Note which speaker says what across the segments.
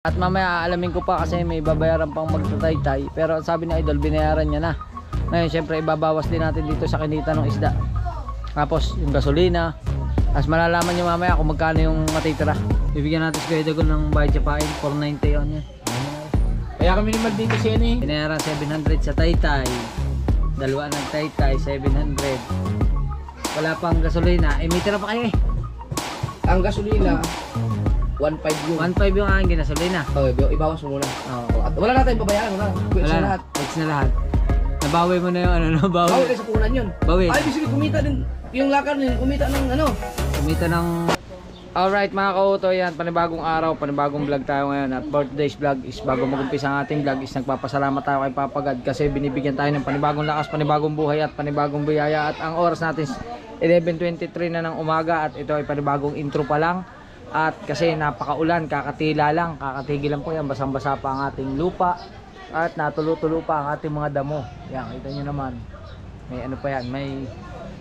Speaker 1: At mamaya aalamin ko pa kasi may babayaran pang magtataytay. Pero sabi ni Idol, binayaran niya na. Ngayon syempre ibabawas din natin dito sa kinita ng isda. Tapos yung gasolina. Tapos malalaman niyo mamaya kung magkano yung matitira. Bibigyan natin si Kuya Dagon ng bayad sa pain. 490 yun yan.
Speaker 2: Kaya kami naman dito siya eh.
Speaker 1: Binayaran 700 sa taytay. Dalawa ng taytay, 700. Wala pang gasolina. Eh may tira pa kayo eh.
Speaker 2: Ang gasolina 1.5 yung
Speaker 1: 1.5 yung aking gasolina.
Speaker 2: ibawas mo muna.
Speaker 1: Oo.
Speaker 2: At wala na tayong babayaran, wala. Quits
Speaker 1: Wala
Speaker 2: na
Speaker 1: na.
Speaker 2: lahat.
Speaker 1: Quits na lahat. Nabawi mo na yung ano, nabawi.
Speaker 2: Bawal kayo sa punan yun.
Speaker 1: Bawi.
Speaker 2: Ay, bisig kumita din. Yung lakar din, kumita ng ano.
Speaker 1: Kumita ng... Alright mga kauto, yan. Panibagong araw, panibagong vlog tayo ngayon. At birthday's vlog is bago mag-umpisa ang ating vlog is nagpapasalamat tayo kay Papa God kasi binibigyan tayo ng panibagong lakas, panibagong buhay at panibagong biyaya. At ang oras natin is 11:23 na ng umaga at ito ay panibagong intro pa lang. At kasi napakaulan, kakatila lang, kakatigil lang po yan, basang-basa pa ang ating lupa at natulo-tulo pa ang ating mga damo. Yan, kita nyo naman. May ano pa yan,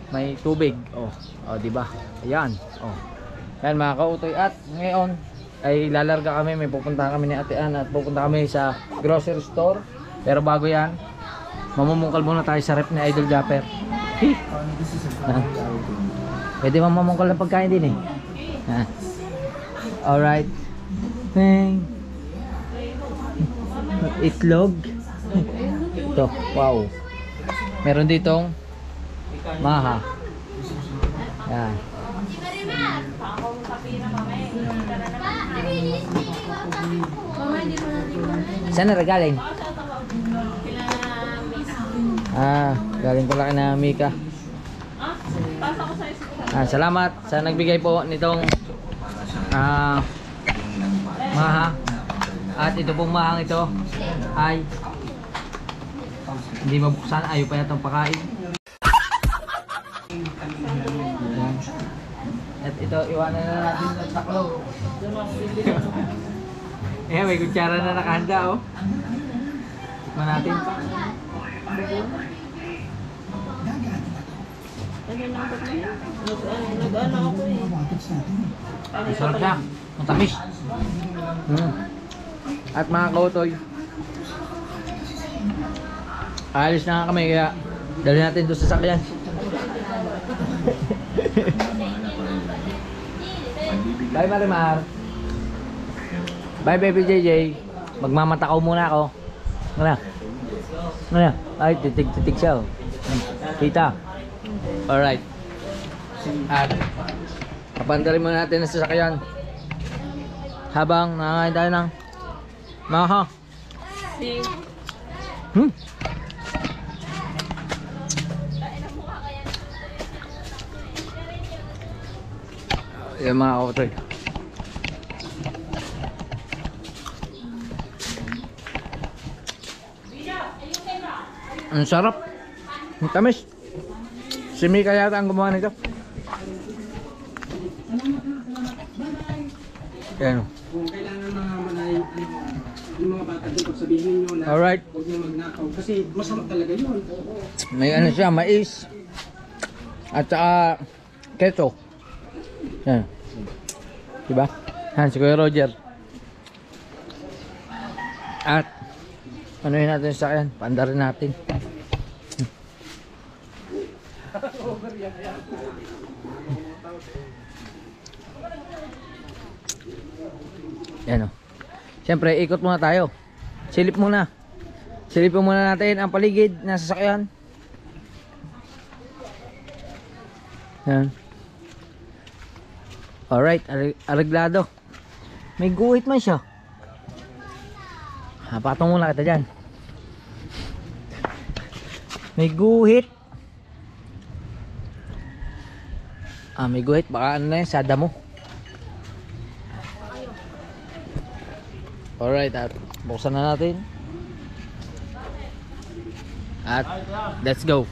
Speaker 1: may tubig. Oh, di ba? Ayan. Oh. Yan mga kautoy, at ngayon ay lalarga kami, may pupunta kami ni Ate Ann at pupunta kami sa grocery store. Pero bago yan, mamumungkal muna tayo sa rep ni Idol Japper. Pwede mamumungkal ng pagkain din eh. Alright. Itlog. Ito, wow. Meron ditong maha. Yan. Saan na galing? Galing pala kay na Mika. Salamat sa nagbigay po nitong maha. At ito pong mahang ito ay hindi mabuksan, ayaw pa yatang pakain. At ito, iwanan na natin sa taklaw. May kutsara na nakahanda oh. Tikman natin.
Speaker 3: Nag-ano ako eh.
Speaker 1: Masarap siya. Matamis. At mga kautoy, alis na nga kami kaya dali natin doon sa sakyan. Bye Marimar. Bye baby JJ. Magmamatakaw muna ako. Ano? Ano? Ay, titig siya oh. Kita. Alright. At kapandalin muna natin sa sasakyan habang nangangain tayo ng maha. Yan mga kautoy. Ang sarap. Ang tamis. Si Mika yata ang gumawa nito. Yan.
Speaker 2: Kung kailangan yung mga bata doon, pag sabihin nyo na
Speaker 1: Alright.
Speaker 2: huwag nyo magnakaw. Kasi masarap talaga yun.
Speaker 1: May ano siya, mais. At saka keso. Yan. Diba? Yan, si Kuya Roger. At ano yun natin sa akin? Pandarin natin. Yan o. Siyempre, ikot muna tayo. Silip muna. Silipin muna natin ang paligid ng sasakyan. Yan. Alright, areglado. May guhit man siya. Patong muna kita dyan. May guhit. May guhit. Baka ano na yun, sada mo. Alright, at buksan na natin. At let's go.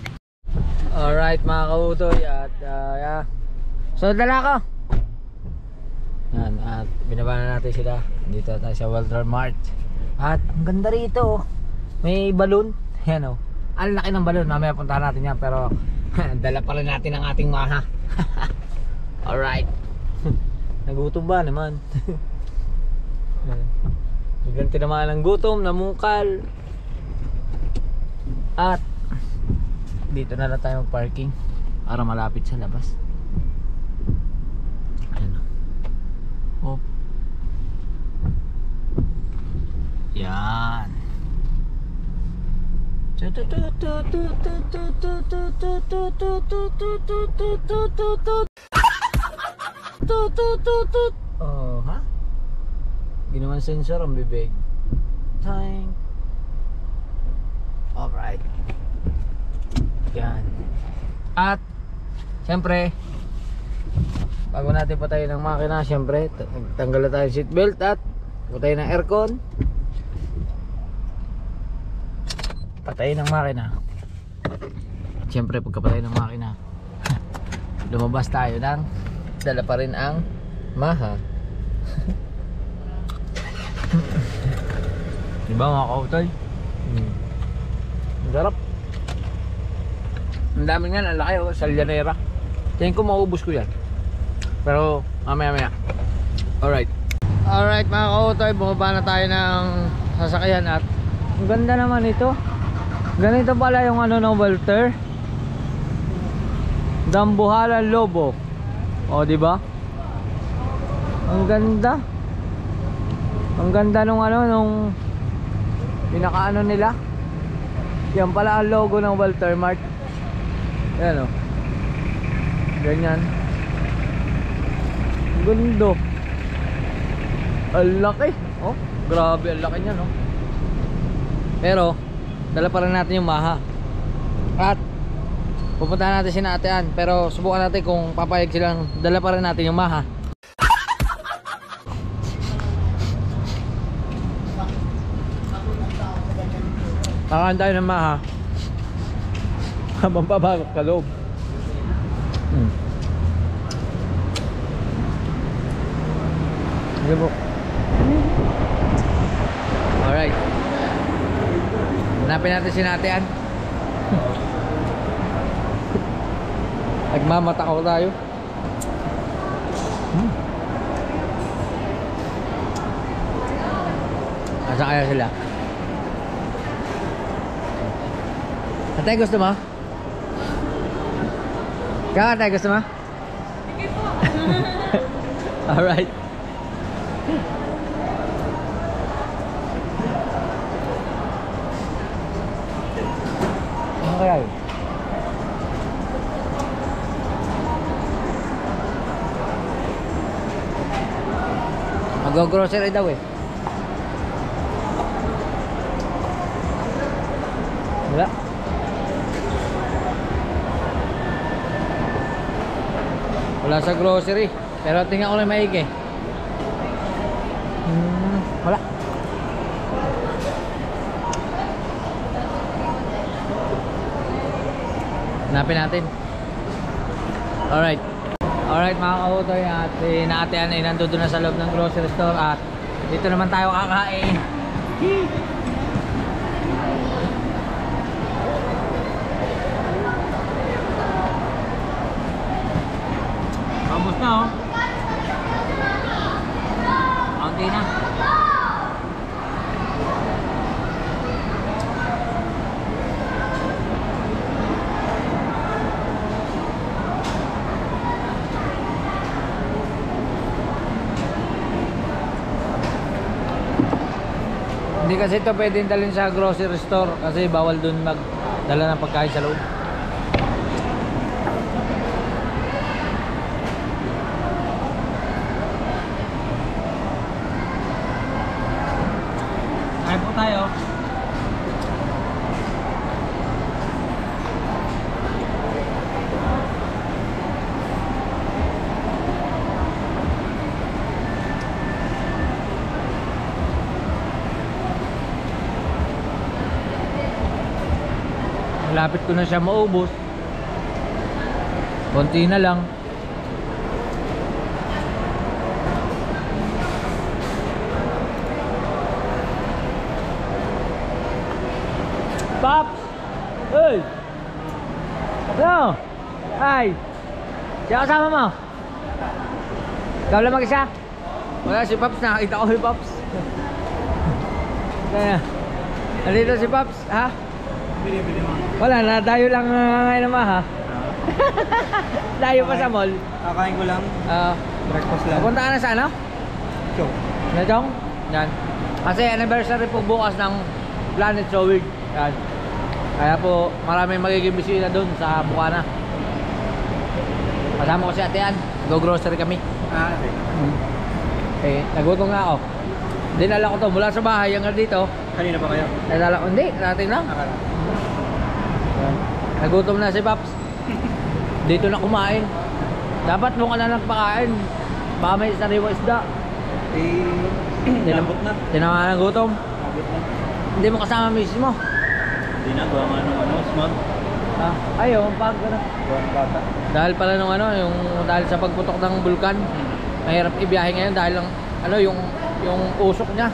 Speaker 1: Alright mga kautoy. At yeah. So dala ko. Yan, at binaba na natin sila. Dito tayo sa Walter Mart. At ang ganda rito. May balon. Yan o. Ang laki ng balon. Mamaya puntahan natin yan. Pero dala pa rin natin ang ating maha. Alright. Nagutom ba naman? Ganti naman ng gutom, namungkal. At dito na lang tayo mag-parking para malapit sa labas. Ayan. Oh. Yan. Oh, ha? Ginawan sensor ang bibig. Time. Alright. Yan. At siyempre, bago natin patayin ang makina, siyempre tanggal na tayo yung seatbelt at patayin ang aircon. Patayin ang makina. Siyempre pagkapatay ng makina, lumabas tayo ng dala pa rin ang maha. Diba mga kautoy? Ang sarap. Ang dami nga, ang laki oh, salyanera. Tingin ko maubos ko yan. Pero mamaya. Alright. Alright mga kautoy, bumaba na tayo ng sasakyan at ang ganda naman ito. Ganito pala yung ano ng Walter. Dambuhalan Lobo. O di ba? Ang ganda. Ang ganda nung ano nung pinakaano nila. Yan pala ang logo ng Walter Mart. Ayan o. Ganyan. Ang ganda. Ang laki. Oh, grabe ang laki niya no. Pero dala pa rin natin yung maha. At pupuntahan natin si Atean. Pero subukan natin kung papayag silang dala pa rin natin yung maha. Kakain tayo ng maha habang pabagok ka loob. Sige po. Alright, hanapin natin si Atean. Nagmamatakaw tayo. Asa kaya sila? Ate, gusto mo? Ikaw, ate, gusto mo? Sige po. Alright. Ano kaya yun? Mag-grocery daw eh. Wala. Wala sa grocery. Pero tingnan ko lang maigi. Wala. Hanapin natin. Alright. Alright mga kautoy, at si Atean ay nandun na sa loob ng grocery store at dito naman tayo kakain. Vamos na oh. Kaunti na. Hindi kasi ito pwedeng dalhin sa grocery store kasi bawal dun magdala ng pagkain sa loob. Kain po tayo. Malapit ko na siya maubos. Konti na lang. Pops! Hey! Ano? Ay! Siya kasama mo? Ikaw lang mag-isa? Wala si Pops, nakakita ko si Pops. Kaya, nandito si Paps, ha?
Speaker 2: Bili mo.
Speaker 1: Wala na, dayo lang ngayon naman ha. Dayo pa sa mall.
Speaker 2: Kakain ko lang. Breakfast lang.
Speaker 1: Pupunta ka na sa ano?
Speaker 2: Chok.
Speaker 1: Nadong? Yan. Kasi anniversary po bukas ng Planet Showing. Yan. Kaya po maraming magiging bisita doon sa Bukana. Kasama ko si Atean. Go grocery kami.
Speaker 2: Okay.
Speaker 1: Eh, nagutom na ako. Dinala ko to mula sa bahay hanggang dito.
Speaker 2: Kanina ba kayo?
Speaker 1: Nadala ko, hindi, natin lang.
Speaker 2: Akala.
Speaker 1: Yan. Nagutom na si Paps. Dito na kumain. Dapat mo ka na nagpakain. Baka may sariwa isda.
Speaker 2: Nabot na.
Speaker 1: Tinawa ng gutom.
Speaker 2: Nabot na.
Speaker 1: Hindi mo kasama misis mo.
Speaker 2: Hindi na, gawa nga ano, smart.
Speaker 1: Ayaw, pag ano.
Speaker 2: Gawa bata.
Speaker 1: Dahil pala nung ano, dahil sa pagputok ng bulkan, mahirap ibiyahe ngayon dahil lang ano yung usok niya.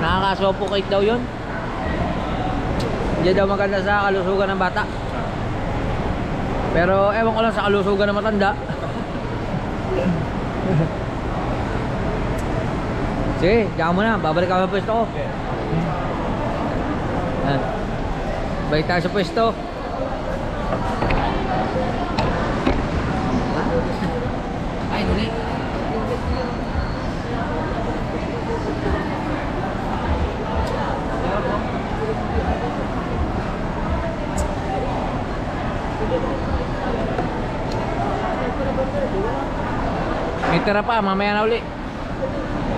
Speaker 1: Nakaka-suffocate daw 'yun. Hindi daw maganda sa kalusugan ng bata. Pero ewan ko lang sa kalusugan ng matanda. Sige, diyan mo na, babalik ako sa pwesto ko. Balik tayo sa pwesto. Ay, nuli. May tira pa, mamaya na uli.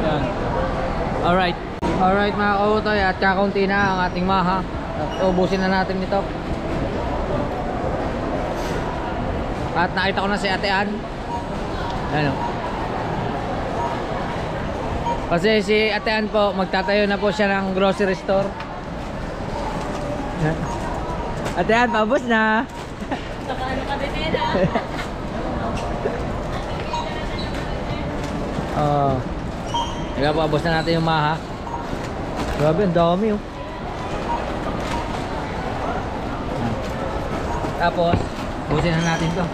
Speaker 1: Yan. Alright mga kautoy, at kakaunti na ang ating maha. At ubusin na natin ito. At nakita ko na si Atean. Ano? Kasi si Atean po, magtatayo na po siya ng grocery store. Atean, paubos na.
Speaker 3: Ano ka din na?
Speaker 1: Kaya paubos na natin yung maha. Grabe, ang dami oh. Tapos, ubusin na natin to.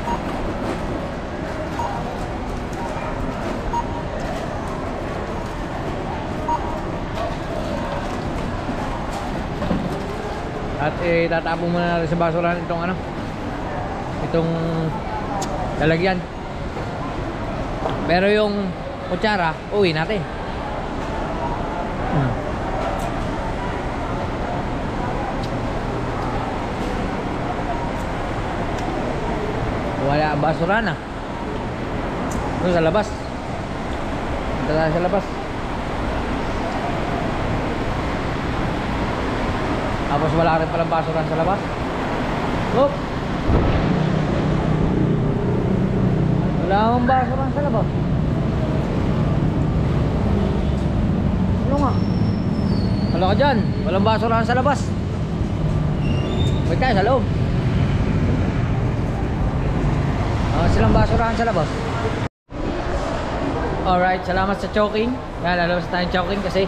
Speaker 1: At tatapon muna natin sa basurahan itong ano, itong lalagyan. Pero yung kutsara, uwi natin. Wala ang basurahan na. Doon sa labas. Punta tayo sa labas. Tapos wala rin palang basurahan sa labas. Oop! Wala akong basurahan sa labas. Ano nga? Wala ka dyan. Walang basurahan sa labas. Wait tayo sa loob. Silang basurahan sa labas. Alright, salamat sa choking. Yan, lalabas tayong choking kasi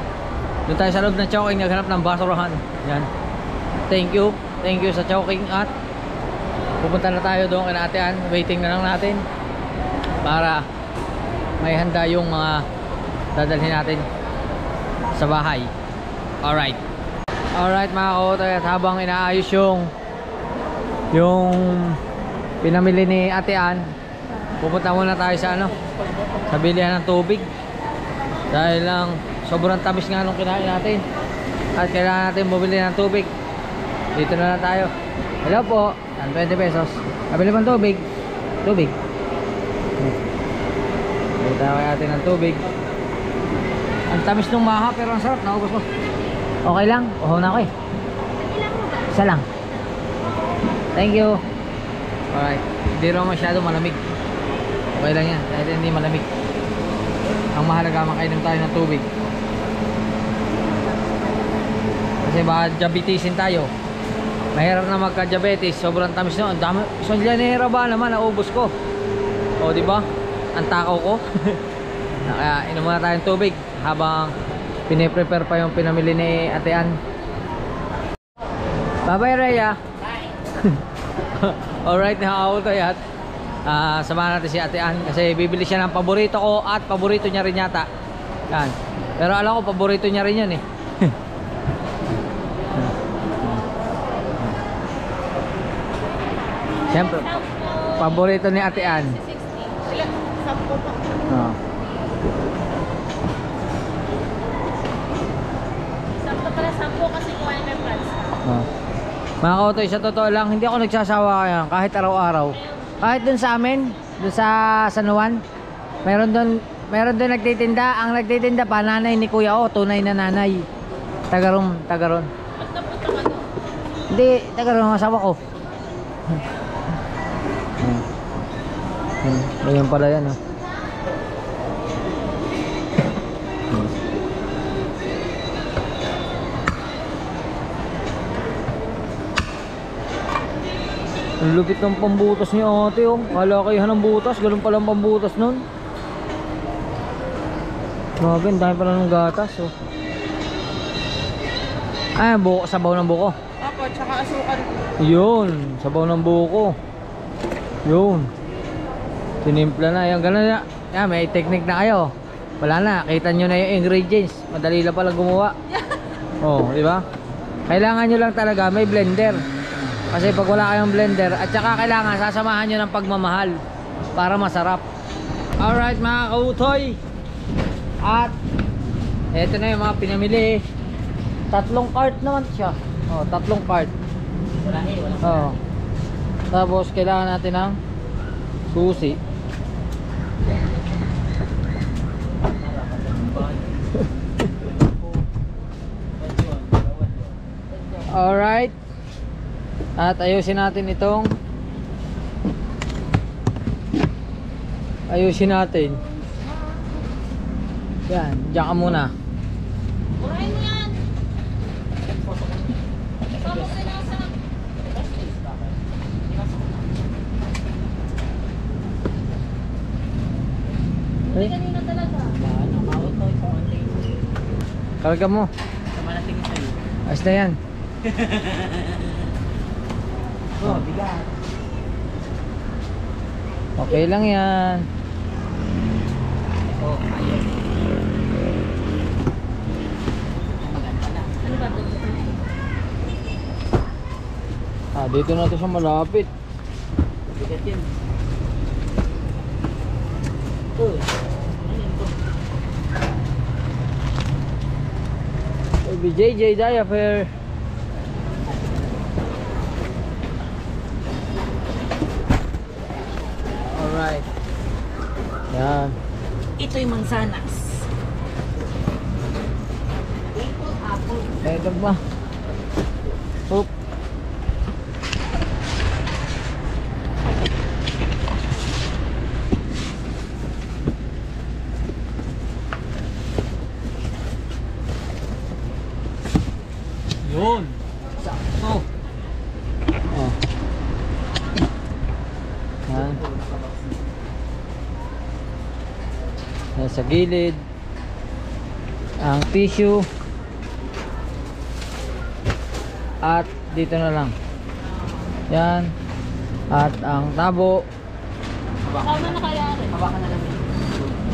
Speaker 1: doon tayo sa loob ng choking naghanap ng basurahan. Yan. Thank you sa choking. At pupunta na tayo doon kay Atean. Waiting na lang natin para may handa yung mga dadalhin natin sa bahay. Alright mga kautoy, at habang inaayos yung pinamili ni Atean, pupunta muna tayo sa ano, sa bilihan ng tubig dahil lang sobrang tamis nga nung kinain natin at kailangan natin bumili ng tubig. Dito na lang tayo. Hello po, 20 pesos. Kabili pang tubig. Bili tayo kay Ate ng tubig. Ang tamis nung maha pero ang sarap, naubos ko. Okay lang, uhaw na ako eh. Isa lang. Thank you. Alright, hindi rin masyado malamig. Okay lang yan, kahit hindi malamig. Ang mahalaga makainom tayo ng tubig. Kasi baka diabetisin tayo. Mahirap na magka-diabetes, sobrang tamis na. Ang dami, isang llanera ba naman, naubos ko. O diba, ang takaw ko. Kaya inom muna tayong tubig habang piniprepare pa yung pinamili ni Atean. Bye bye Rhea. Alright, nakakautoy at samahan natin si Atean kasi bibili siya ng paborito ko at paborito niya rin yata. Yan. Pero alam ko, paborito niya rin yan eh. Siyempre, paborito ni Ate Ann.
Speaker 3: 60. Ilan? 10 pa.
Speaker 1: Oh.
Speaker 3: Sakto pala 10 kasi kuhain may plants.
Speaker 1: Oh. Mga kautoy, sa totoo lang, hindi ako nagsasawa kaya kahit araw-araw. Kahit dun sa amin, dun sa San Juan, meron dun nagtitinda. Ang nagtitinda pa, nanay ni Kuya O, tunay na nanay. Tagaron.
Speaker 3: Ba't napunta ka doon?
Speaker 1: Hindi, tagaron ang asawa ko. Ayan pala yan, oh. Ang lupit ng pambutas niya ate, oh. Kalakihan ng butas, ganun pala ang pambutas nun. Grabe, ang dami pala ng gatas, oh. Ay, buko, sabaw ng buko.
Speaker 3: Opo, tsaka asukal.
Speaker 1: Yun, sabaw ng buko. Yun. Tinimpla na, yan, ganun na. Yan, may technique na kayo. Wala na, kita nyo na yung ingredients. Madali lang pala gumawa. Oh, di ba? Kailangan nyo lang talaga may blender. Kasi pag wala kayong blender, at saka kailangan sasamahan nyo ng pagmamahal para masarap. Alright mga kautoy. At eto na yung mga pinamili. 3 cart naman siya. Oh, 3 cart.
Speaker 3: Wala
Speaker 1: Oh. Tapos kailangan natin ng susi. Alright. At ayusin natin itong yan, diyan ka muna.
Speaker 3: Urahin mo yan. Sabok din ako sa... Hindi kanina talaga.
Speaker 1: Karga mo.
Speaker 3: Sama na tingin sa'yo.
Speaker 1: Ayos na yan.
Speaker 3: Oh, bigat.
Speaker 1: Okay lang yan.
Speaker 3: Oh, ayun. Ano ba ito?
Speaker 1: Ah, dito na to sa malapit.
Speaker 3: Bigat yan. Oh, ayun to.
Speaker 1: JJ Diaper. Alright. Yan.
Speaker 3: Ito yung mansanas.
Speaker 1: Ito ba? Oop. Yun. Sakto. Oh. Yan. Nasa gilid. Ang tissue. At dito na lang. Yan. At ang tabo.
Speaker 3: Baka na nakayari. Baka na lang.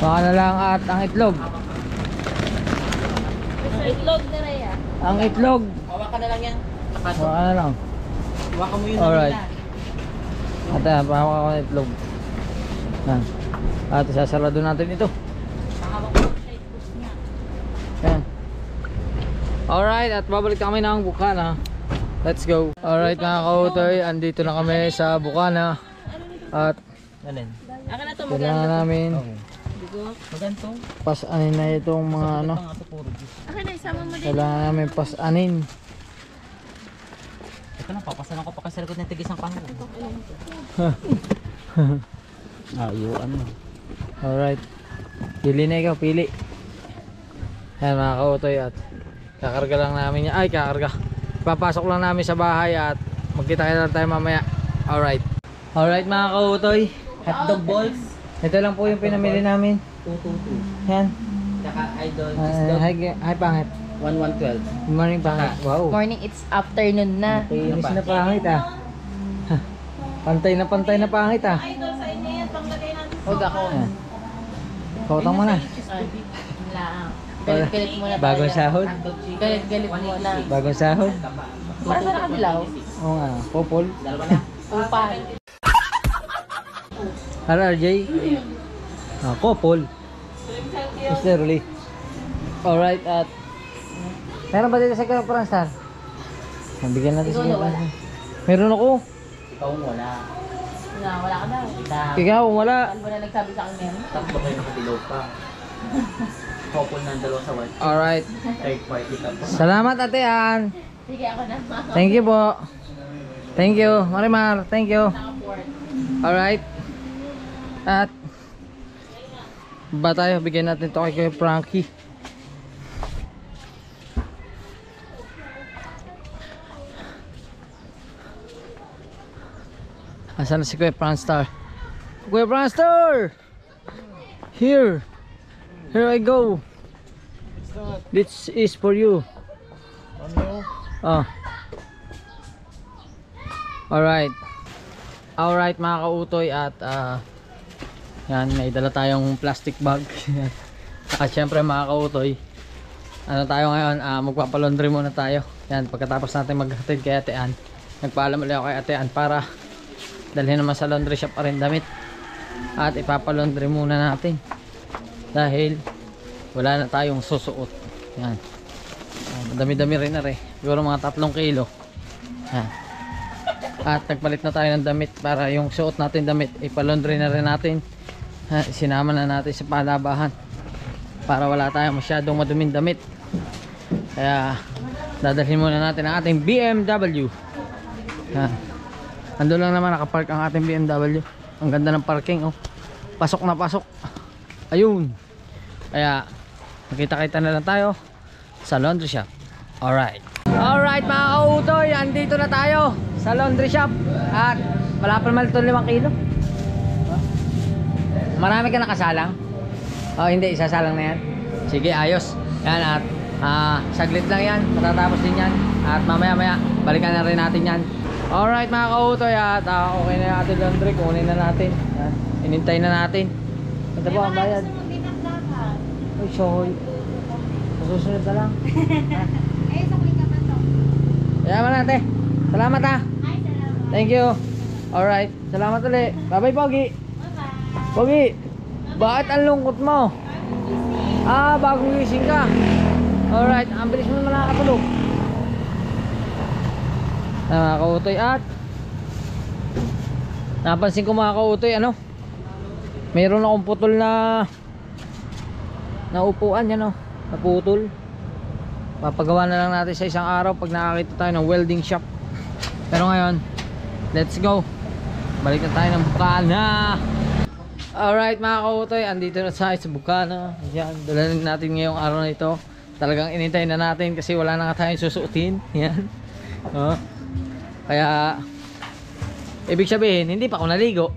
Speaker 1: Baka na lang at ang itlog.
Speaker 3: Itlog na Rhea.
Speaker 1: Ang itlog.
Speaker 3: Hawakan na lang yan.
Speaker 1: Baka na lang.
Speaker 3: Hawakan mo yun.
Speaker 1: Alright. At yan, pahawak ako ng itlog. Yan. At isasarado natin ito.
Speaker 3: Hawak mo siya itlog niya.
Speaker 1: Yan. Alright, at babalik na kami ng Bukana. Let's go. Alright mga kautoy, andito na kami sa Bukana. At
Speaker 3: Akin na ito
Speaker 1: kailangan namin
Speaker 3: Maganto.
Speaker 1: pas-anin na itong mga ano.
Speaker 3: Akin na isama mo din.
Speaker 1: Kailangan namin pas-anin.
Speaker 3: Ito na, papasalan ko pa kasi sa likod ng tigisang pango. Ayuan mo.
Speaker 1: Alright. Pili na ikaw, pili. Ayan mga kautoy, at kakarga lang namin yan. Ay, kakarga. Papasok lang namin sa bahay at magkita-kita tayo mamaya. Alright. Alright mga kautoy.
Speaker 3: Hotdog balls.
Speaker 1: Ito lang po yung pinamili namin.
Speaker 3: 222.
Speaker 1: Yan.
Speaker 3: Saka idol cheese dog.
Speaker 1: Hi pangit.
Speaker 3: 1112.
Speaker 1: Good morning pangit. Wow.
Speaker 4: Morning, it's afternoon na.
Speaker 1: Inis na pangit ah. Pantay na pangit ah.
Speaker 3: Idol sa inyo yan, panglagay natin.
Speaker 4: Huwag ako.
Speaker 1: Ayan. Kautang mo na.
Speaker 4: Lang. Galit-galit muna tayo.
Speaker 1: Bagong sahod?
Speaker 4: Galit-galit muna.
Speaker 1: Bagong sahod?
Speaker 4: Masa na kabilaw?
Speaker 1: Oo nga, popol.
Speaker 4: Upan.
Speaker 1: RRJ? Popol. Mr. Lee. Alright, at meron ba dito sa Karapuran Star? Nabigyan natin sa Karapuran. Meron ako.
Speaker 3: Ikaw wala.
Speaker 4: Wala ka na.
Speaker 1: Ikaw, wala.
Speaker 4: Ano ba na nagsabi sa akin meron?
Speaker 3: Tatlo kayo nakatilaw pa. Couple ng dalawa sa white.
Speaker 1: Alright.
Speaker 3: Third party ka pa.
Speaker 1: Salamat, Ate Ann.
Speaker 4: Sige, ako na.
Speaker 1: Thank you po. Thank you, Marimar. Thank you.
Speaker 4: Naka-port.
Speaker 1: Alright. At ba tayo, bigyan natin ito kay Kuya Frankie. Asan na si Kuya Franstar? Kuya Franstar! Here! Here I go! This is for you. Oh. Alright. Alright mga kautoy, at yan, may dala tayong plastic bag. At syempre mga kautoy, ano tayo ngayon, magpapalaundry muna tayo. Yan, pagkatapos natin maghatid kay Ate Ann, nagpaalam ulit ako kay Ate Ann para dalhin naman sa laundry shop pa rin damit. At ipapalaundry muna natin dahil wala na tayong susuot. Yan, dami-dami rin na rin, siguro mga 3 kilo. Yan. At nagpalit na tayo ng damit para yung suot natin damit ipalaundry na rin natin. Sinama na natin sa palabahan para wala tayong masyadong maduming damit. Kaya dadalhin muna natin ang ating BMW. Ando lang naman nakapark ang ating BMW. Ang ganda ng parking, oh. Pasok na pasok. Ayun. Kaya makita-kita na lang tayo sa laundry shop. Alright. Alright mga kautoy, andito na tayo sa laundry shop. At malapit naman ito 5 kilo. Marami ka nakasalang? Oh, hindi, isasalang na yan. Sige, ayos. Yan, at saglit lang yan, matatapos din yan. At mamaya-maya, balikan na rin natin yan. Alright mga kautoy, at okay na yung ating laundry. Kunin na natin. Yan, inintay na natin. Ito po ang bayad. Ay, soy. Susunod na lang. Yaman natin. Salamat ha. Thank you. Alright, salamat ulit. Bye bye Pogi. Pogi, bakit ang lungkot mo? Bagong gising ka. Alright, ang bilis mo naman nakakatulog. Mga kautoy, at napansin ko mga kautoy, ano, mayroon akong putol na upuan yan, oh, naputol. Papagawa na lang natin sa isang araw pag nakakita tayo ng welding shop. Pero ngayon, let's go. Balik na tayo ng Bukana. Alright mga kautoy, andito na tayo sa Bukana. Yan, dalanin natin ngayong araw na ito. Talagang inintay na natin kasi wala na nga tayong susuotin. Yan. Oh. Kaya ibig sabihin, hindi pa ako naligo.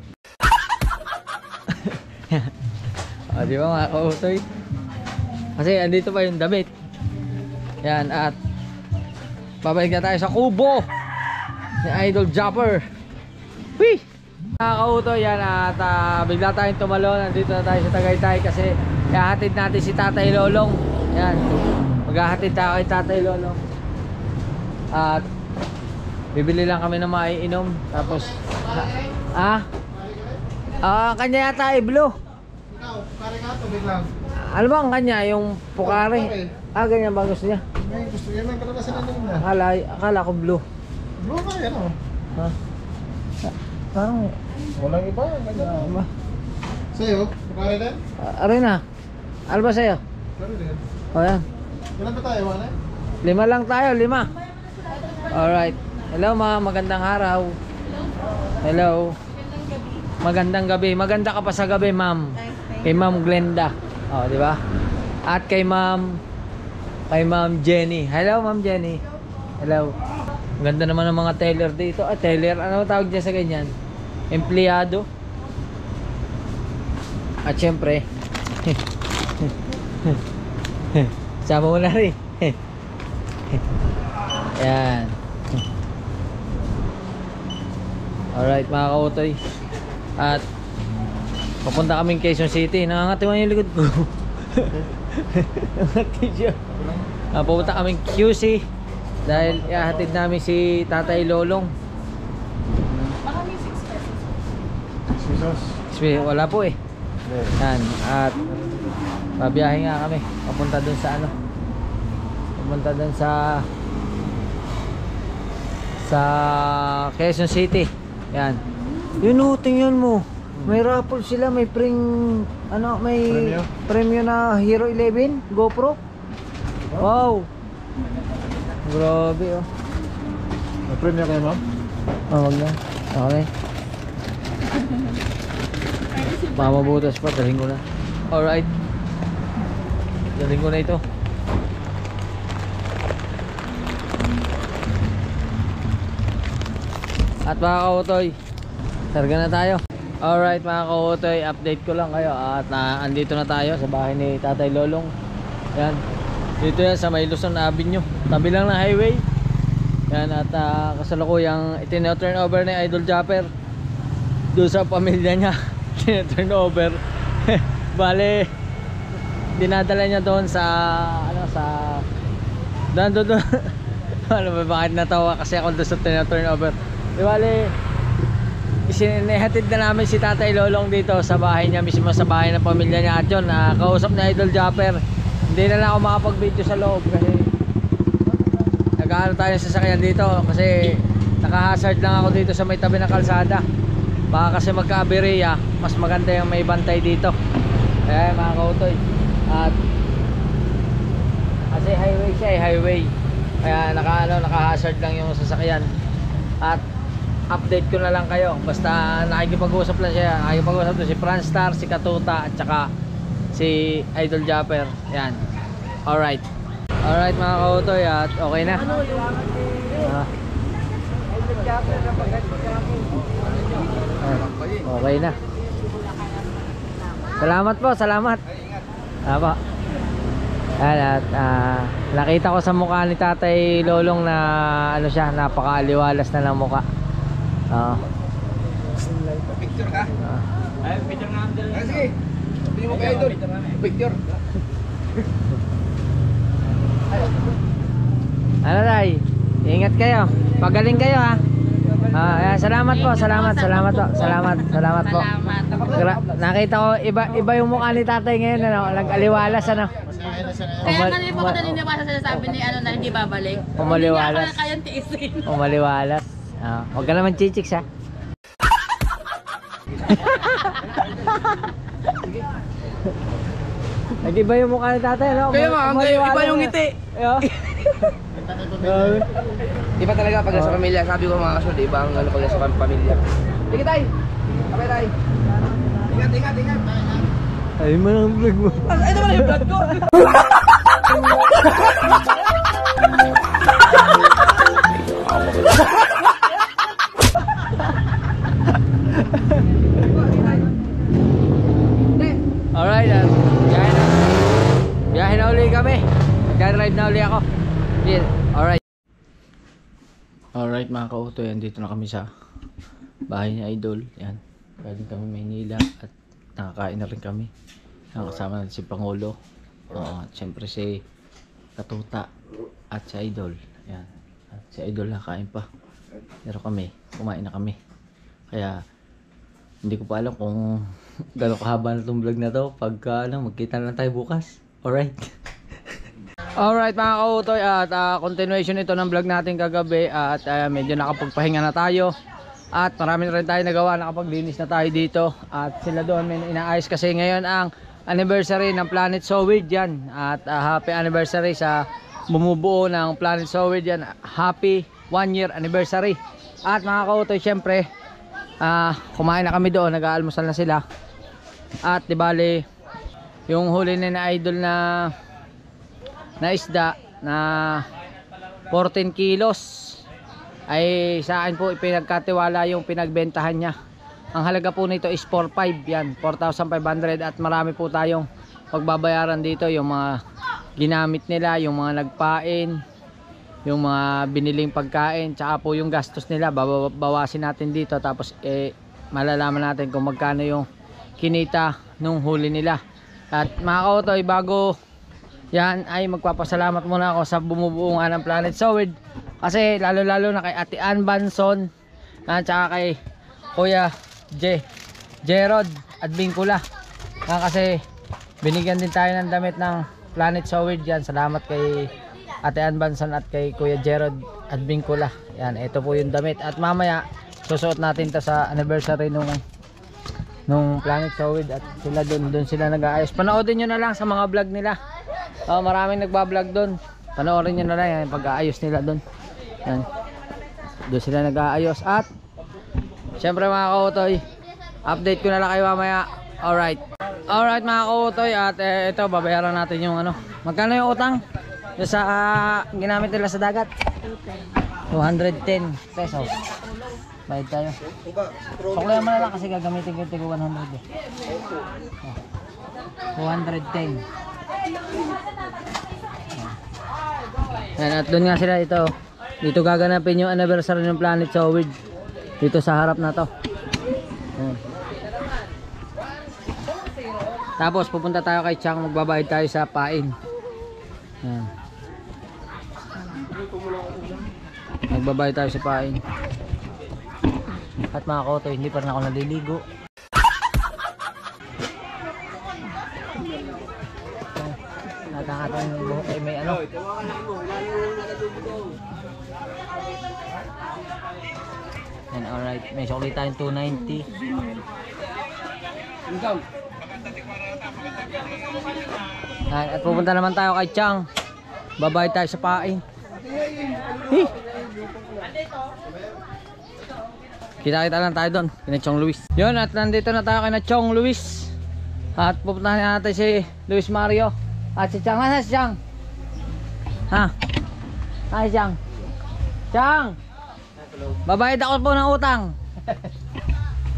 Speaker 1: Di ba mga kautoy? Kasi andito pa yung damit. Yan, at babalik na tayo sa kubo ni Idol Jumper. Whee! Nakakauto yan, at bigla tayong tumalon. Nandito na tayo sa Tagaytay kasi ihahatid natin si Tatay Lolong. Yan, maghahatid tayo kay Tatay Lolong. At bibili lang kami ng maiinom. Tapos kanya yata ay blue.
Speaker 2: Ikaw, pare nga to, biglang.
Speaker 1: Ano ba ang kanya? Yung pukari? Ganyan ba gusto niya?
Speaker 2: May gusto yan ang karanasan niya.
Speaker 1: Akala ko blue.
Speaker 2: Blue na yan, oh.
Speaker 1: Ha? Parang
Speaker 2: Walang iba, ganyan.
Speaker 1: ba?
Speaker 2: Sa'yo, pare din?
Speaker 1: Aray na. Ano ba sa'yo?
Speaker 2: Pare din.
Speaker 1: O yan.
Speaker 2: Ilan ba tayo, Wane?
Speaker 1: 5 lang tayo, 5. Alright. Hello ma, magandang araw. Hello. Magandang gabi. Maganda ka pa sa gabi, ma'am. Kay Ma'am Glenda. O, di ba? At kay Ma'am Jenny. Hello, Ma'am Jenny. Hello. Ganda naman ng mga teller dito. Teller, ano tawag niya sa ganyan? Empleyado. At syempre, sama mo na rin. Yan. Alright mga kautoy. At papunta kaming Quezon City. Nangangatiwan yung likod ko. T-shirt. Pupunta kaming QC dahil ihahatid namin si Tatay Lolong.
Speaker 4: Baka may 6 pesos.
Speaker 1: Wala po eh. Yan, at babiyahe nga kami papunta dun sa ano, papunta dun sa Quezon City. Yan, yun o, tingnan mo, may raffle sila, may may premyo na Hero 11 GoPro. Wow, grabe oh.
Speaker 3: May premium kayo, ma'am?
Speaker 1: Wag na, okay. Mamabutas pa, dalhin ko na. Alright, dalhin ko na ito. At mga kautoy, sarga na tayo. Alright mga kautoy, update ko lang kayo. At andito na tayo sa bahay ni Tatay Lolong. Yan, dito yan sa may Luzon Avenue, tabi lang ng highway. Yan, at kasalukuyang itino-turn over ni Idol Japper doon sa pamilya niya. Turn over. Bale, dinadala niya doon sa doon. Ano ba, bakit natawa kasi ako doon sa turn over. Di bale, isinihatid na namin si Tatay Lolong dito sa bahay niya, mismo sa bahay ng pamilya niya. At yun, kausap na Idol Japper. Hindi na lang ako makapag-video sa loob kasi nag-aaral tayo sa sasakyan dito kasi naka-hazard lang ako dito sa may tabi ng kalsada. Baka kasi magka-aberya, mas maganda yung may bantay dito. Eh mga kautoy, at kasi highway siya eh, highway. Kaya naka-hazard lang yung sasakyan. At update ko na lang kayo. Basta nakikipag-usap lang siya. Nakikipag-usap to si Franstar, si Katuta, at saka si Idol Japper. Yan. Alright. Alright mga kautoy, at okay na. Idol Japper na okay na. Salamat po, salamat. Apa. At nakita ko sa mukha ni Tatay Lolong na ano siya, napakaaliwalas na ng mukha.
Speaker 2: Picture ka? Ay, picture nga. Sige. Hindi mo kayo doon. Picture.
Speaker 1: Ano tay? Ingat kayo. Pagaling kayo ha. Salamat po, salamat po. Nakita ko iba yung mukha ni Tatay ngayon, ano, nag-aliwalas ano.
Speaker 4: Kaya kanina po ko naniniwala sa sabi ni ano na hindi babalik.
Speaker 1: Umaliwalas.
Speaker 4: Hindi ako kayang tiisin.
Speaker 1: Umaliwalas. Huwag ka naman chichiks ha. Nag-iba yung mukha ni Tatay, no?
Speaker 2: Kaya nga, iba yung ngiti. Iba talaga pag nasa pamilya. Sabi ko mga kasunod, iba ang ano pag nasa pamilya. Sige tay! Kapay tay! Ingat!
Speaker 1: Ay, manang vlog mo.
Speaker 2: Ay, naman yung vlog ko!
Speaker 1: Alright, biyahe na uli kami. Nag-drive na uli ako. Alright. Alright mga kautoy, dito na kami sa bahay ni Idol. Yan, galing kami Maynila at nakakain na rin kami. Kasama natin si Pangulo. At syempre si Katuta at si Idol. Yan. At si Idol nakain pa. Pero kami, kumain na kami. Kaya hindi ko pa alam kung gano'ng kahaba na itong vlog na to. Pagka magkita na lang tayo bukas. Alright. Alright mga kautoy, at continuation ito ng vlog natin kagabi. At medyo nakapagpahinga na tayo. At marami na rin tayo nagawa, nakapaglinis na tayo dito. At sila doon may inaayos kasi ngayon ang anniversary ng Planet Sowid yan. At happy anniversary sa bumubuo ng Planet Sowid yan. Happy 1 year anniversary. At mga kautoy, syempre kumain na kami doon, nag-aalmusal na sila. At di bali yung huli na Idol na isda na 14 kilos ay sa akin po ipinagkatiwala yung pinagbentahan niya. Ang halaga po nito is 4,500 yan, 4,500. At marami po tayong pagbabayaran dito, yung mga ginamit nila, yung mga nagpain, yung mga biniling pagkain, tsaka po yung gastos nila bawasin natin dito. Tapos malalaman natin kung magkano yung kinita nung huli nila. At mga kautoy, bago yan ay magpapasalamat muna ako sa bumubuo nga ng Planet Sowed. Kasi lalo na kay Ate Ann Banson at saka kay Kuya Jerod at Bingkula. Kasi binigyan din tayo ng damit ng Planet Sowed yan. Salamat kay Ate Ann Banson at kay Kuya Jerod at Bingkula. Yan, ito po yung damit. At mamaya susuot natin to sa anniversary nung Planet Sowed at sila doon sila nag-aayos. Panoodin nyo na lang sa mga vlog nila. Maraming nagba-vlog doon. Panoorin nyo na lang yung pag-aayos nila doon. Yan. Doon sila nag-aayos. At syempre mga kautoy, update ko na lang kayo mamaya. Alright mga kautoy, at ito babayaran natin yung ano. Magkano yung utang? Doon sa ginamit nila sa dagat? 210 pesos. Bayad tayo. Suklayan mo na lang kasi gagamitin ko tigo 100 eh. 210. Yan, at doon nga sila ito. Dito gaganapin yung anniversary ng Planet Sowed. Dito sa harap na to. Yan. Tapos pupunta tayo kay Chang, magbabayad tayo sa pain. Yan. Magbabayad tayo sa pain. At mga kautoy, hindi pa rin ako naliligo. Natangatan yung buhok ay may ano. And alright, may sukli tayong 290. At pupunta naman tayo kay Chang. Babayad tayo sa pain. Kita-kita lang tayo doon, kina Chong Luis. Yun, at nandito na tayo kina Chong Luis. At pupuntahan natin si Luis Mario. At si Chang, nasa si Chang? Ha? Hi Chang. Chang! Babayad ako po ng utang.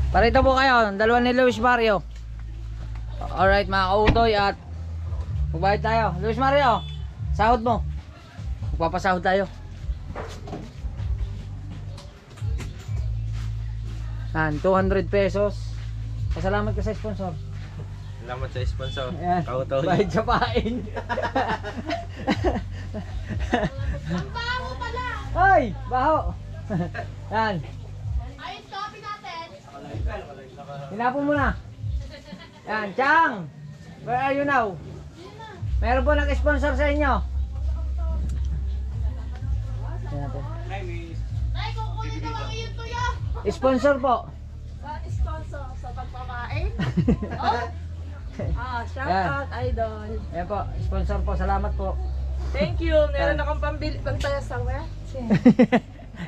Speaker 1: Parito po kayo, dalawa ni Luis Mario. Alright mga kautoy, at magbayad tayo. Luis Mario, sahod mo. Magpapasahod tayo. Yan, 200 pesos. Pasalamat ka sa sponsor.
Speaker 3: Salamat sa sponsor.
Speaker 1: Ayan,
Speaker 3: Kautoy.
Speaker 1: bayad sa pain.
Speaker 4: Ang baho pala!
Speaker 1: Hoy! Baho! Yan.
Speaker 4: Ayos, copy natin.
Speaker 1: Hinapon mo na. Yan, Chang! Where are you now? Meron po nag-sponsor sa inyo. Yan natin.
Speaker 4: Nay, kukunin na lang yun, tuya.
Speaker 1: Sponsor po.
Speaker 5: Sponsor sa pagpapakain. Shout
Speaker 1: Yan.
Speaker 5: out, idol.
Speaker 1: Yan po, sponsor po. Salamat po.
Speaker 5: Thank you. Meron akong pambili pang taya sa wet.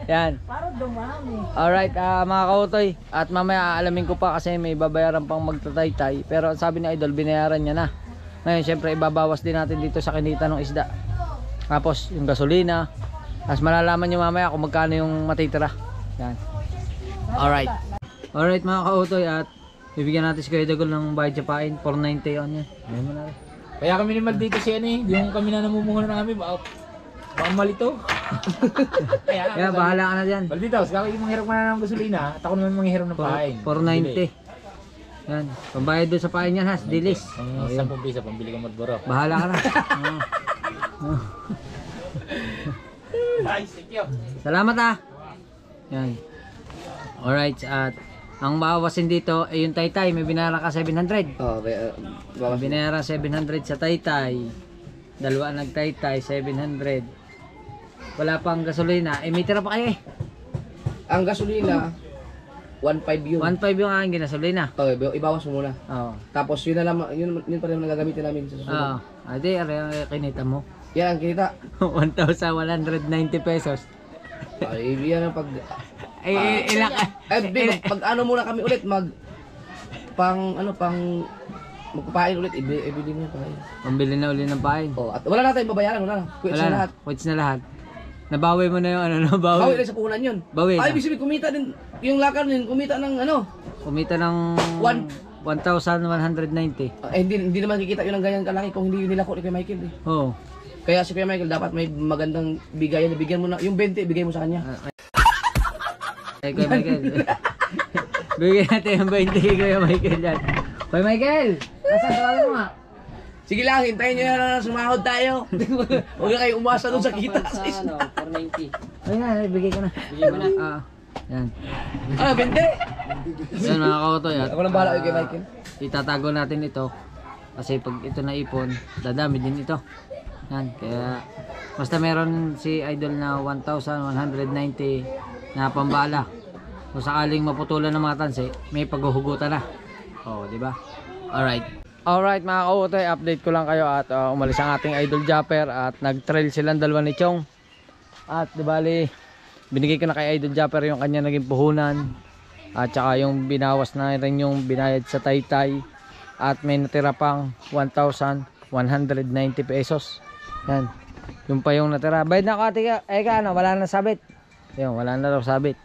Speaker 1: Yan.
Speaker 5: Para dumami.
Speaker 1: Alright, mga kautoy. At mamaya aalamin ko pa kasi may babayaran pang magtataytay. Pero sabi ni Idol, binayaran niya na. Ngayon, syempre, ibabawas din natin dito sa kinita ng isda. Tapos, yung gasolina. Tapos malalaman nyo mamaya kung magkano yung matitira. Yan. Alright. Alright mga kautoy, at bibigyan natin si Kuya Dagol ng bayad sa pain. 490 on yan. Ayan mo na rin.
Speaker 3: Kaya kami ni Mal dito si ano eh. Yung kami na namumuhunan namin. Baka malito.
Speaker 1: Kaya bahala ka na dyan.
Speaker 3: Mal dito, kaya yung manghiram ka na ng gasolina. At ako naman manghiram ng pain.
Speaker 1: 490. Yan. Pambayad doon sa pain yan ha. Dilis.
Speaker 3: Ang 10 piso, pambili ka Marlboro.
Speaker 1: Bahala ka na.
Speaker 3: Ay, thank you.
Speaker 1: Salamat ah. Yan. Alright, at ang bawasin dito ay yung taytay, may binayaran ka 700.
Speaker 2: Okay,
Speaker 1: May binayaran 700 sa taytay. Dalawa nagtaytay, 700. Wala pang gasolina. May tira pa kayo eh.
Speaker 2: ang gasolina 1.5 yun.
Speaker 1: 1.5 yung aking ginasolina.
Speaker 2: Okay, ibawas mo muna.
Speaker 1: Oo.
Speaker 2: Tapos yun na lang, yun pa rin ang nagagamitin namin sa susunod.
Speaker 1: Oo. Adi, ang kinita mo.
Speaker 2: Yan ang kita.
Speaker 1: 1,190 pesos.
Speaker 2: Ay, yan ang pag...
Speaker 1: Ilang...
Speaker 2: pag ano muna kami ulit, magpapain ulit, ibili mo pa.
Speaker 1: Pambili na uli ng pain.
Speaker 2: Oh, at wala natin babayaran, wala na. Quits
Speaker 1: Wala
Speaker 2: na
Speaker 1: na.
Speaker 2: lahat.
Speaker 1: Quits na lahat. Nabawi mo na yung ano,
Speaker 2: Bawi
Speaker 1: nabawi.
Speaker 2: lang sa puhunan yun.
Speaker 1: Bawi
Speaker 2: Ay,
Speaker 1: na.
Speaker 2: ibig sabihin, kumita din, yung lakar din, kumita ng ano.
Speaker 1: Kumita ng 1,190.
Speaker 2: Hindi naman kikita yun ng ganyan kalaki kung hindi yun nilako ni Kuya Michael eh.
Speaker 1: Oo.
Speaker 2: Kaya si Kuya Michael dapat may magandang bigayan, bigyan mo na, yung 20, bigay mo sa kanya.
Speaker 1: Ay, Kuya Michael. Bigyan natin yung 20 kay Kuya Michael yan. Kuya Michael! Nasaan tawagin mo nga?
Speaker 2: Sige lang, hintayin nyo na sumahod tayo. Huwag na kayo umasa doon sa kita.
Speaker 1: Ano, 490. Ayun, ibigay ko na.
Speaker 3: Bigyan mo na.
Speaker 1: Yan.
Speaker 2: Ah, 20?
Speaker 1: Yan mga kautoy. At,
Speaker 2: Ako lang bahala kay Michael.
Speaker 1: itatago natin ito. Kasi pag ito naipon, dadami din ito. Yan, kaya basta meron si Idol na 1,190 na pambala. Kung sakaling maputulan ng mga tansi, may paghuhugutan na. Oh, di ba? Alright. Alright mga kautoy, update ko lang kayo at umalis ang ating Idol Japper at nag-trail silang dalawa ni Chong. At di bali, binigay ko na kay Idol Japper yung kanya naging puhunan. At saka yung binawas na rin yung binayad sa Taytay. At may natira pang 1,190 pesos. Yan. Yung pa yung natira. Bayad na ako ate ka. Ano, wala na sabit. Yung, wala na daw sabit.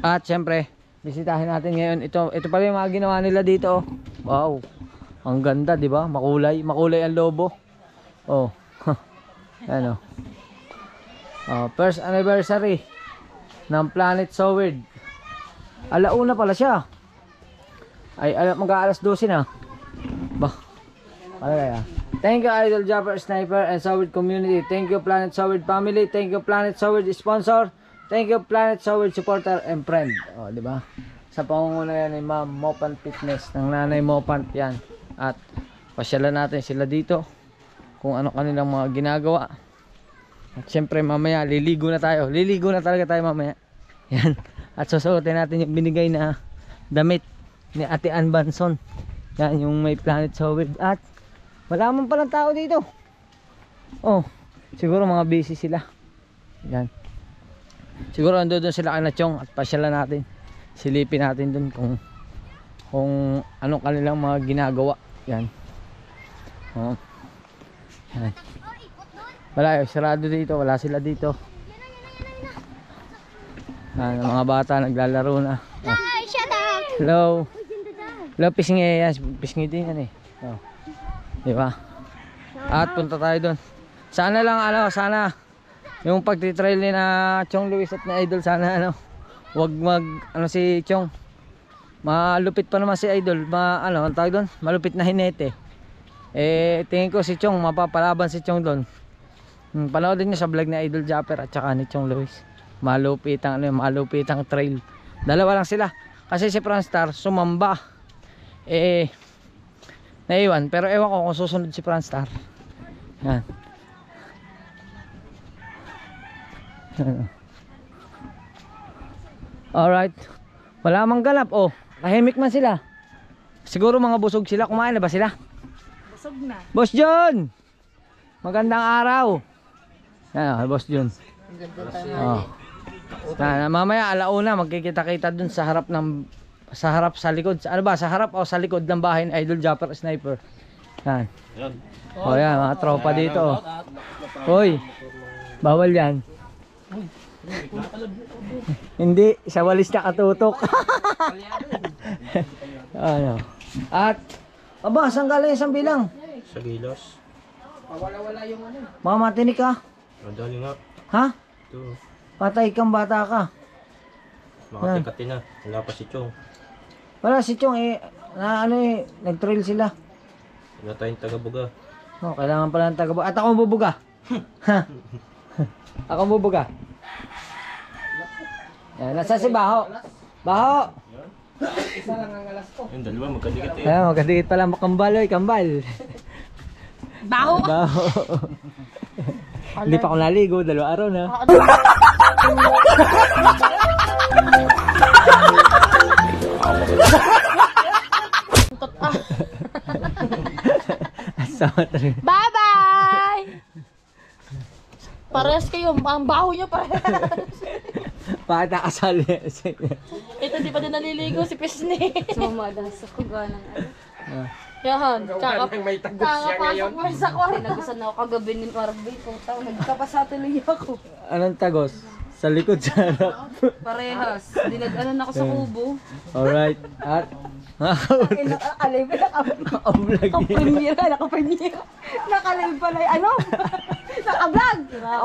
Speaker 1: At syempre, bisitahin natin ngayon. Ito pala yung mga ginawa nila dito. Wow. Ang ganda, di ba? Makulay. Makulay ang lobo. Oh. Ano. First anniversary ng Planet So Weird. Alauna pala siya. Ay, mag-aalas 12 na. Bah. Ano kaya? Thank you Idol Japper Sniper and So Weird community. Thank you Planet So Weird family. Thank you Planet So Weird sponsor. Thank you Planet So Weird supporter and friend. Oh, di ba? Sa pangunguna yan ni Ma'am Mopant Fitness ng Nanay Mopant yan. At pasyalan natin sila dito kung ano kanilang mga ginagawa. At syempre mamaya liligo na tayo. Liligo na talaga tayo mamaya. Yan. At susuotin natin yung binigay na damit ni Ate Ann Banson. Yan yung may Planet So Weird. At wala man palang tao dito. Oh, siguro mga busy sila. Yan. Siguro ando doon sila kay Nachong at pasyalan natin. Silipin natin doon kung anong kanilang mga ginagawa. Yan. Oh. Yan. Wala, sarado dito, wala sila dito. Yan, mga bata naglalaro na. Oh. Hello. Hello, pisngi yan. Pisngi din yan eh. Oh. Di ba? At punta tayo doon. Sana lang sana yung pagtitrail ni na Chong Luis at na Idol, sana wag si Chong. Malupit pa naman si Idol, ang tawag doon, malupit na hinete. Tingin ko si Chong, mapapalaban si Chong doon. Panoodin niyo sa vlog ni Idol Japper at saka ni Chong Luis. Malupitang trail. Dalawa lang sila. Kasi si Franstar sumamba. Naiwan, pero ewan ko kung susunod si Franstar. Yan. Alright. Wala mang ganap. Oh, tahimik man sila. Siguro mga busog sila. Kumain na ba sila?
Speaker 5: Busog na.
Speaker 1: Boss John! Magandang araw. Yan, Boss John. Oh. Mamaya alauna magkikita-kita dun sa harap sa likod. Ano ba? Sa harap o sa likod ng bahay ni Idol Japper Sniper. Yan. Oh, yan, mga tropa dito. Hoy. Bawal yan. Hindi, sa walis nakatutok. Ano? At aba, saan galing isang bilang?
Speaker 6: Sa Gilas.
Speaker 1: Mamatinik ka?
Speaker 6: Madali nga.
Speaker 1: Ha?
Speaker 6: Ito.
Speaker 1: Patay kang bata ka.
Speaker 6: Makatikati na. Wala pa si Chong.
Speaker 1: Wala si Chong nag-trail sila.
Speaker 6: Wala tayong taga-buga.
Speaker 1: Oh, kailangan pala ng taga. At ako bubuga. Ako bubuga. Yan, nasa si Baho. Baho.
Speaker 6: Yung dalawa magkadikit eh.
Speaker 1: Ayan, magkadikit pala makambal. Oy, kambal.
Speaker 4: Baho!
Speaker 1: Baho. Hindi pa ako naligo, 2 araw na. Sama talaga.
Speaker 4: Bye-bye! Parehas kayo, ang baho nyo parehas.
Speaker 1: Bakit nakasali?
Speaker 4: Ito di pa din naliligo si Pisni.
Speaker 5: Sumada sa kuga ng
Speaker 4: Yan, kakapasok mo sa kwarto.
Speaker 5: Nagusan na ako kagabi ni Marvin. Putang, nagkapasatuloy ako.
Speaker 1: Anong tagos? Sa likod, sa harap.
Speaker 5: Parehas. Dinag-anan ako sa kubo.
Speaker 1: Alright. At
Speaker 5: Nakalive pa
Speaker 1: naka-vlog
Speaker 5: Naka-premiere. Nakalive pala naka-vlog.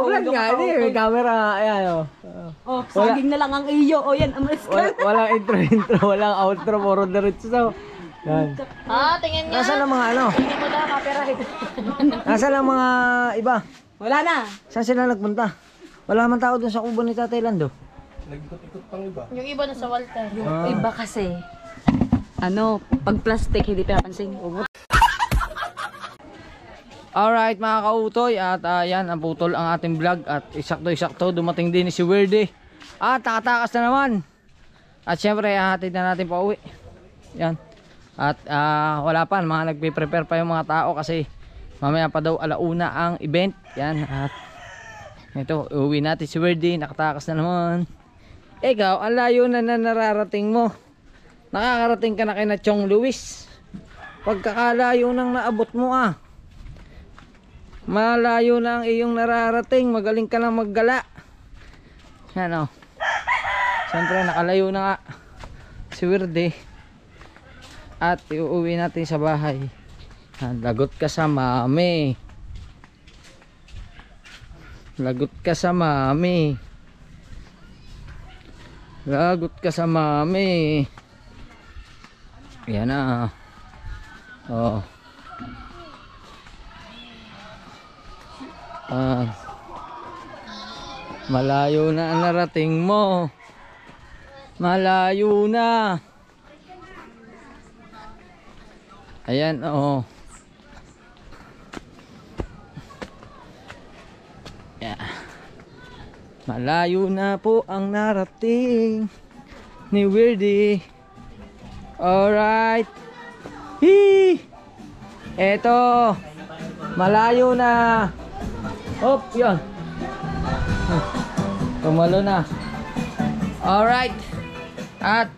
Speaker 1: Vlog nga, may camera. Ayan o.
Speaker 5: Oh, saging na lang ang iyo. O yan, amalis ka.
Speaker 1: Walang intro, walang outro, puro diretso. Yan.
Speaker 4: Tingin nga.
Speaker 1: Nasaan ang mga ano?
Speaker 4: Tingin mo na, copyright.
Speaker 1: Nasaan ang mga iba?
Speaker 5: Wala na.
Speaker 1: Saan sila nagpunta? Wala man tao dun sa kubo ni Tatay Lando.
Speaker 4: Yung iba na sa Walter.
Speaker 5: Iba kasi. Ano, pag plastic, hindi pinapansin.
Speaker 1: Alright mga kautoy, at yan ang putol ang ating vlog. At isakto dumating din si Werde. At nakatakas na naman. At syempre hahatid na natin pa uwi. Yan. At wala pa, mga nagpe-prepare pa yung mga tao kasi mamaya pa daw 1:00 ang event. Yan. At ito, uwi natin si Werde. Nakatakas na naman. Ikaw, ang layo na nararating mo. Nakakarating ka na kay na Chong Luis. Pagkakalayo nang naabot mo malayo na ang iyong nararating. Magaling ka lang maggala. Yan o. Siyempre nakalayo na nga si Werde. At iuwi natin sa bahay. Yan, lagot ka sa mami. Lagot ka sa mami. Lagot ka sa mami. Yan na. Oh. Malayo na ang narating mo. Malayo na. Ayan, oh. Yeah. Malayo na po ang narating ni Werde. Alright. Hee! Eto. Malayo na. Hop, yun. Tumalo na. Alright. At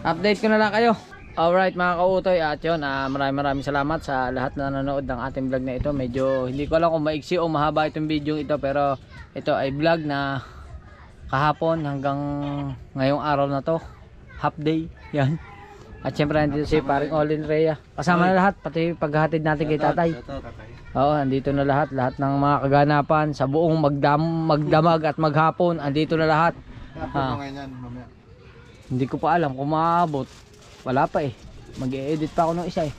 Speaker 1: update ko na lang kayo. Alright mga kautoy, at yun, maraming salamat sa lahat na nanonood ng ating vlog na ito. Medyo hindi ko alam kung maiksi o mahaba itong video ito, pero ito ay vlog na kahapon hanggang ngayong araw na to. Half day. Yan. At syempre nandito si paring Olin Rhea. Kasama na lahat, pati paghahatid natin kay tatay. Oo, andito na lahat ng mga kaganapan sa buong magdamag at maghapon, andito na lahat. Hindi ko pa alam kung maabot. Wala pa eh. Mag-e-edit pa ako ng isa eh.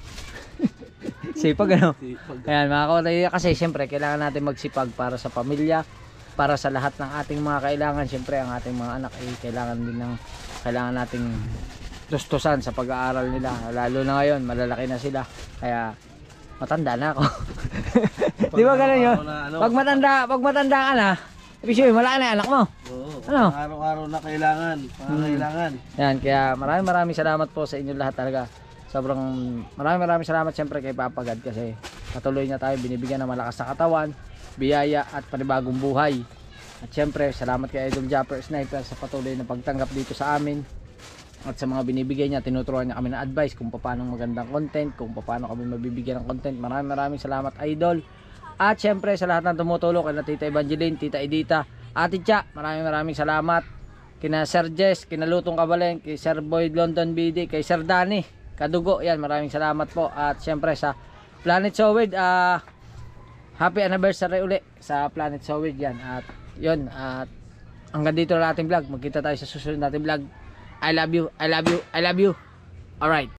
Speaker 1: Sipag ano? Ayan mga kautoy, kasi syempre kailangan natin magsipag para sa pamilya, para sa lahat ng ating mga kailangan. Syempre ang ating mga anak ay kailangan nating tustusan sa pag-aaral nila, lalo na ngayon malalaki na sila, kaya matanda na ako. Di ba ganun yun? Pag matanda ka na, ibig sabihin malaki na anak mo. Ano?
Speaker 2: Araw-araw na kailangan. Kailangan.
Speaker 1: Yan, kaya maraming salamat po sa inyo lahat talaga. Sobrang maraming salamat siyempre kay Papa God, kasi patuloy niya tayo binibigyan ng malakas na katawan, biyaya at panibagong buhay. At siyempre salamat kay Idol Japper Sniper sa patuloy na pagtanggap dito sa amin. At sa mga binibigay niya, tinuturuan niya kami ng advice kung paano magandang content, kung paano kami mabibigyan ng content. Maraming salamat Idol. At syempre sa lahat ng tumutulong, kay Tita Evangeline, Tita Edita, Ate Cha, maraming salamat. Kina Sir Jess, kina Lutong Kabaleng, kay Sir Boyd London BD, kay Sir Danny Kadugo, yan, maraming salamat po. At syempre sa Planet Sowid, happy anniversary uli sa Planet Sowid yan. At yun, at hanggang dito na ating vlog. Magkita tayo sa susunod nating vlog. I love you, I love you, I love you. Alright.